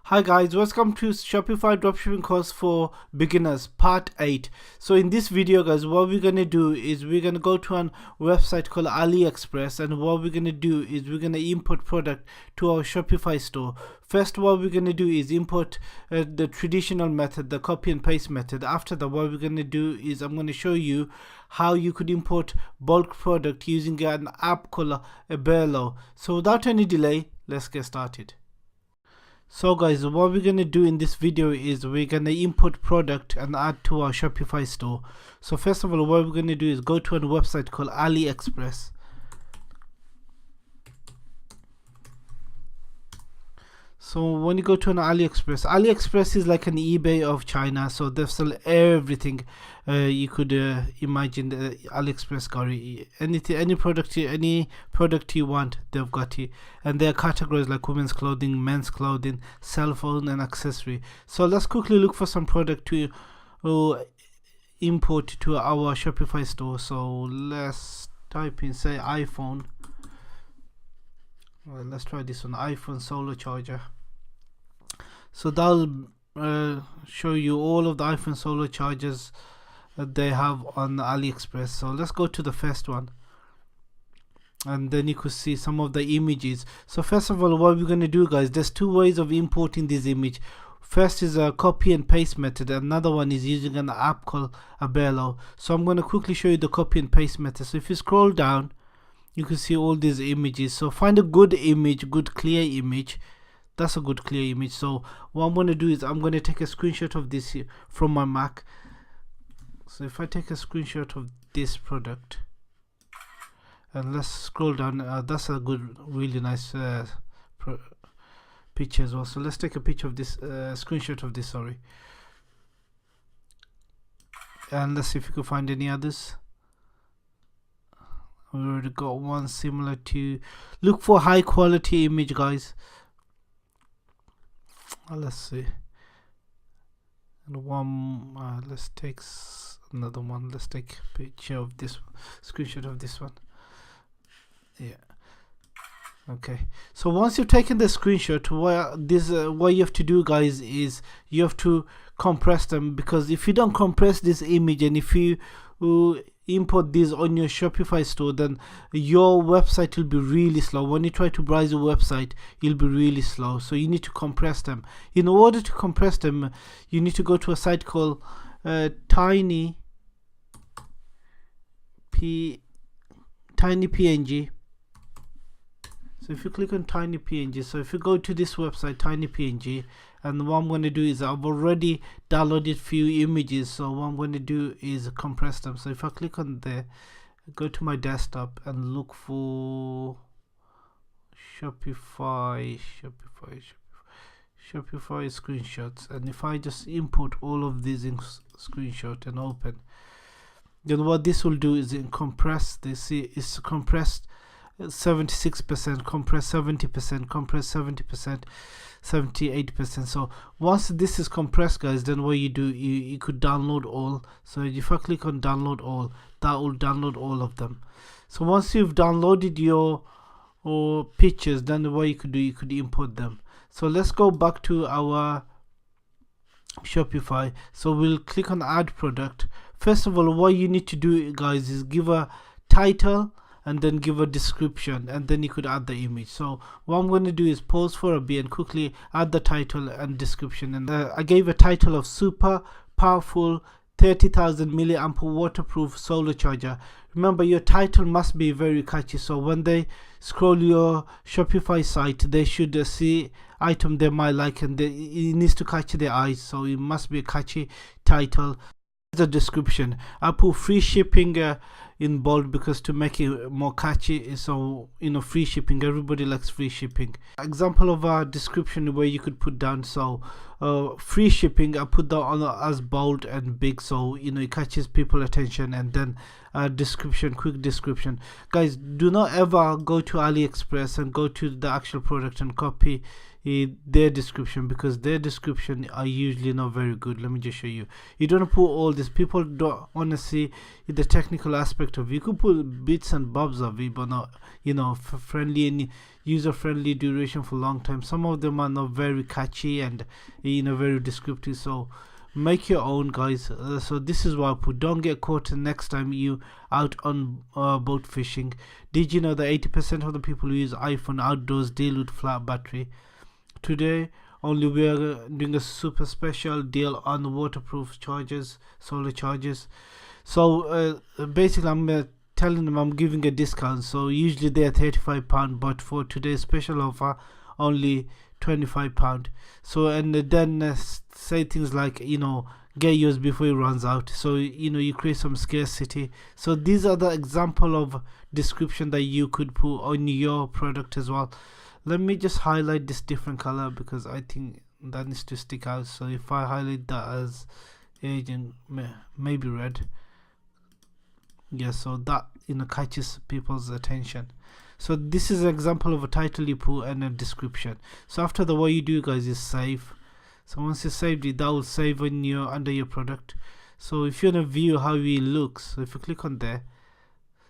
Hi guys, welcome to Shopify dropshipping course for beginners part 8. So in this video guys, what we're going to do is we're going to go to a website called AliExpress, and what we're going to do is we're going to import product to our Shopify store. First, what we're going to do is import the traditional method, the copy and paste method. After that, what we're going to do is I'm going to show you how you could import bulk product using an app called Berlo. So without any delay, let's get started. So guys, what we're going to do in this video is we're going to import product and add to our Shopify store. So first of all, what we're going to do is go to a website called AliExpress. So when you go to an AliExpress is like an eBay of China. So they sell everything you could imagine. The AliExpress got anything, any product you want, they've got it. And there are categories like women's clothing, men's clothing, cell phone, and accessory. So let's quickly look for some product to import to our Shopify store. So let's type in, say, iPhone. Well, let's try this one, iPhone solar charger. So that'll show you all of the iPhone solar chargers that they have on AliExpress. So let's go to the first one, and then you could see some of the images. So first of all, what we're going to do guys, there's two ways of importing this image. First is a copy and paste method, another one is using an app called Berlo. So I'm going to quickly show you the copy and paste method. So if you scroll down, you can see all these images. So find a good image, good clear image. That's a good clear image. So what I'm going to do is I'm going to take a screenshot of this here from my Mac. So if I take a screenshot of this product, and let's scroll down, that's a good, really nice picture as well. So let's take a picture of this, screenshot of this, sorry. And let's see if we can find any others. We already got one similar to. Look for high quality image guys. Let's see, and one let's take another one. Let's take a picture of this, screenshot of this one. Yeah, okay. So once you've taken the screenshot, what you have to do guys is you have to compress them, because if you don't compress this image and if you import this on your Shopify store, then your website will be really slow. When you try to browse a website, it'll be really slow. So you need to compress them. In order to compress them, you need to go to a site called tiny PNG. So if you click on tiny PNG, so if you go to this website, tiny PNG, and what I'm going to do is I've already downloaded few images, so what I'm going to do is compress them. So if I click on there, go to my desktop and look for Shopify screenshots, and if I just import all of these in screenshot and open, then what this will do is compress this. See, it's compressed 76%, compress 70%, compress 70%, 78%. So once this is compressed guys, then what you do, you could download all. So if I click on download all, that will download all of them. So once you've downloaded your pictures, then what you could do, you could import them. So let's go back to our Shopify. So we'll click on add product. First of all, what you need to do guys is give a title and then give a description, and then you could add the image. So what I'm going to do is pause for a bit and quickly add the title and description. And I gave a title of super powerful 30,000 milliamp waterproof solar charger. Remember, your title must be very catchy, so when they scroll your Shopify site, they should see item they might like, and it needs to catch their eyes. So it must be a catchy title. The description, I put free shipping in bold because to make it more catchy. So free shipping, everybody likes free shipping. Example of a description where you could put down, so free shipping, I put that on as bold and big, so it catches people attention. And then description, quick description. Guys, do not ever go to AliExpress and go to the actual product and copy their description, because their description are usually not very good. Let me just show you. You don't put all this. People don't want to see the technical aspect of it. You could put bits and bobs of it, but not, friendly and user friendly, duration for long time. Some of them are not very catchy and very descriptive. So make your own, guys. So this is what I put. Don't get caught next time you out on boat fishing. Did you know that 80% of the people who use iPhone outdoors deal with flat battery? Today only we are doing a super special deal on waterproof chargers, solar chargers. So basically I'm telling them I'm giving a discount. So usually they're £35, but for today's special offer only £25. So and then say things like get yours before it runs out. So you create some scarcity. So these are the example of description that you could put on your product as well. Let me just highlight this different color because I think that needs to stick out. So if I highlight that as agent, maybe red, yeah, so that catches people's attention. So this is an example of a title you put and a description. So after that, what you do, guys, is save. So once you saved it, that will save on under your product. So if you want to view how it looks, so if you click on there,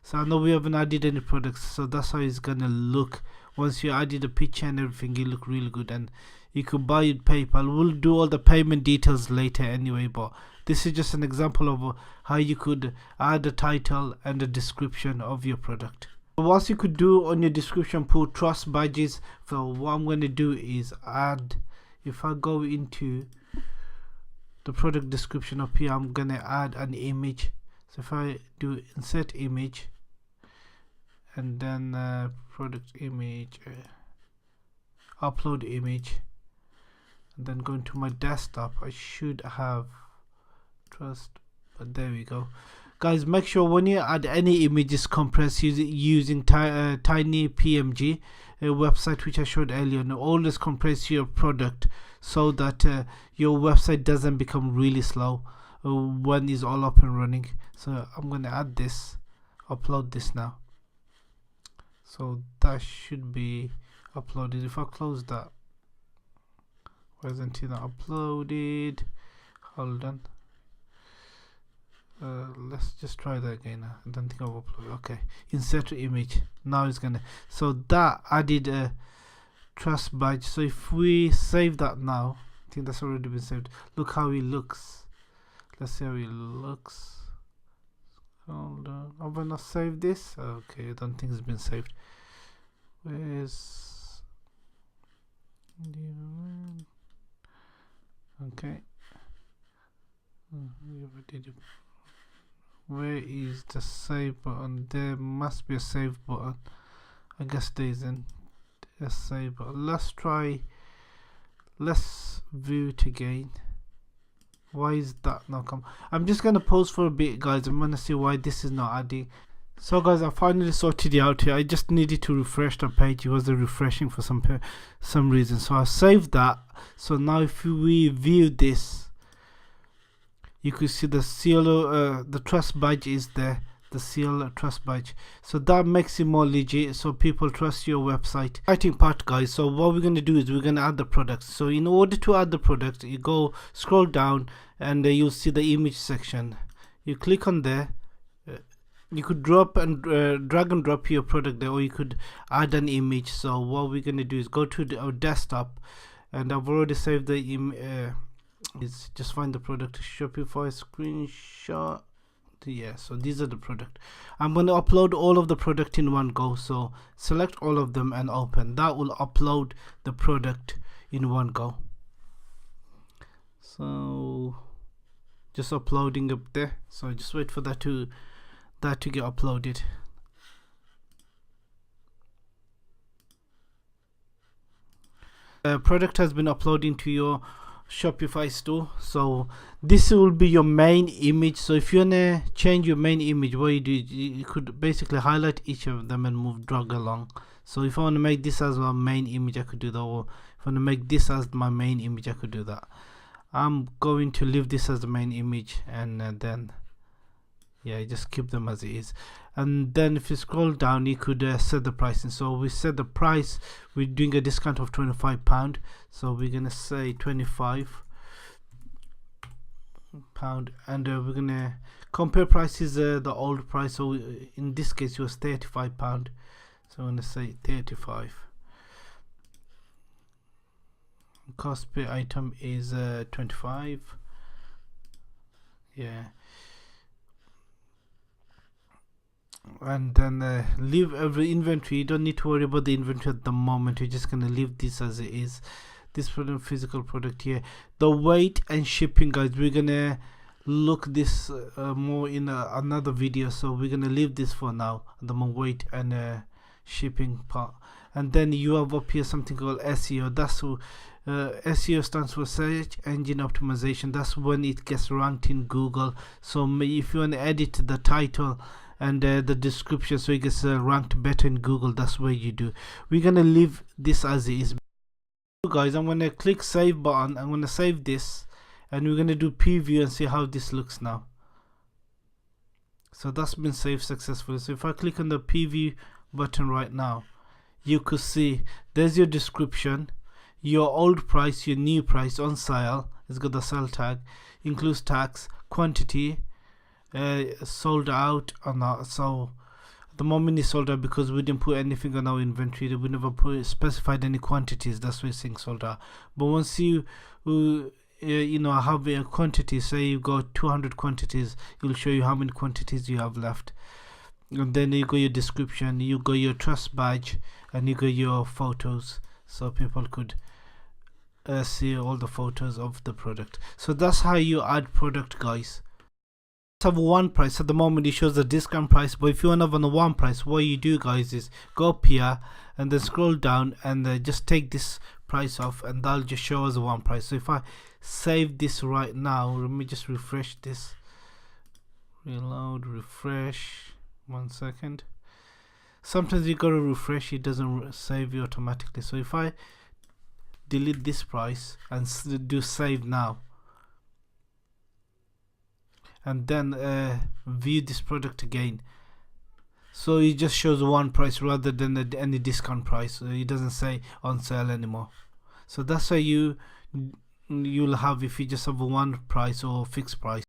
so I know we haven't added any products, so that's how it's gonna look. Once you added a picture and everything, it look really good, and you could buy it PayPal. We'll do all the payment details later anyway, but this is just an example of how you could add a title and a description of your product. What you could do on your description, put trust badges. So what I'm going to do is add, if I go into the product description up here, I'm going to add an image. So if I do insert image and then product image, upload image, and then go into my desktop, I should have trust, but there we go. Guys, make sure when you add any images, compress using tiny PNG, a website which I showed earlier, and always compress your product so that your website doesn't become really slow when it's all up and running. So I'm going to add this, upload this now. So that should be uploaded. If I close that, why isn't it uploaded? Hold on. Let's just try that again. I don't think I've uploaded. Okay, insert image. Now it's gonna. So that added a trust badge. So if we save that now, I think that's already been saved. Look how it looks. Let's see how it looks. Hold on. Have I not saved this? Okay, I don't think it's been saved. Where's? Okay. Where is the save button? There must be a save button. I guess there isn't a save button. Let's view it again. Why is that not come? I'm just gonna pause for a bit, guys. I'm gonna see why this is not adding. So guys, I finally sorted it out here. I just needed to refresh the page. It wasn't refreshing for some reason, so I saved that. So now if we view this, you could see the seal, the trust badge is there, the seal trust badge. So that makes it more legit, so people trust your website. Exciting part, guys. So what we're going to do is we're going to add the products. So in order to add the product, you go scroll down and you'll see the image section. You click on there. You could drop and drag and drop your product there, or you could add an image. So what we're going to do is go to our desktop, and I've already saved the image. Is just find the product, Shopify screenshot. Yeah, so these are the product. I'm going to upload all of the product in one go. So select all of them and open. That will upload the product in one go. So just uploading up there. So just wait for that to get uploaded. Product has been uploaded to your Shopify store. So this will be your main image. So if you wanna change your main image, what you do is you could basically highlight each of them and drag along. So if I want to make this as my main image, I could do that, or if I want to make this as my main image, I could do that. I'm going to leave this as the main image, and then Yeah, just keep them as it is. And then if you scroll down, you could set the pricing. So we set the price, we're doing a discount of £25, so we're gonna say £25, and we're gonna compare prices, the old price. So in this case it was £35, so I'm gonna say 35. Cost per item is 25. Yeah, and then leave every inventory. You don't need to worry about the inventory at the moment. You're just gonna leave this as it is. This product, physical product here. The weight and shipping, guys, we're gonna look this more in another video, so we're gonna leave this for now, the more weight and shipping part. And then you have up here something called SEO. That's SEO stands for search engine optimization. That's when it gets ranked in Google. So if you want to edit the title and the description so it gets ranked better in Google, that's where you do. We're gonna leave this as it is. Guys, I'm gonna click save button. I'm gonna save this, and we're gonna do preview and see how this looks now. So that's been saved successfully. So if I click on the preview button right now, you could see there's your description, your old price, your new price, on sale. It's got the sale tag, includes tax, quantity, sold out or not. So at the moment it's sold out because we didn't put anything on our inventory. We never specified any quantities. That's why it's saying sold out. But once you have a quantity, say you got 200 quantities, it'll show you how many quantities you have left. And then you got your description, you got your trust badge, and you got your photos, so people could see all the photos of the product. So that's how you add product, guys. Have one price. At the moment it shows the discount price, but if you want to have on the one price, what you do, guys, is go up here and then scroll down and just take this price off, and that'll just show us the one price. So if I save this right now, let me just refresh this, reload, refresh, 1 second. Sometimes you gotta refresh, it doesn't save you automatically. So if I delete this price and do save now, and then view this product again, so it just shows one price rather than any discount price. It doesn't say on sale anymore. So that's how you'll have if you just have one price or fixed price.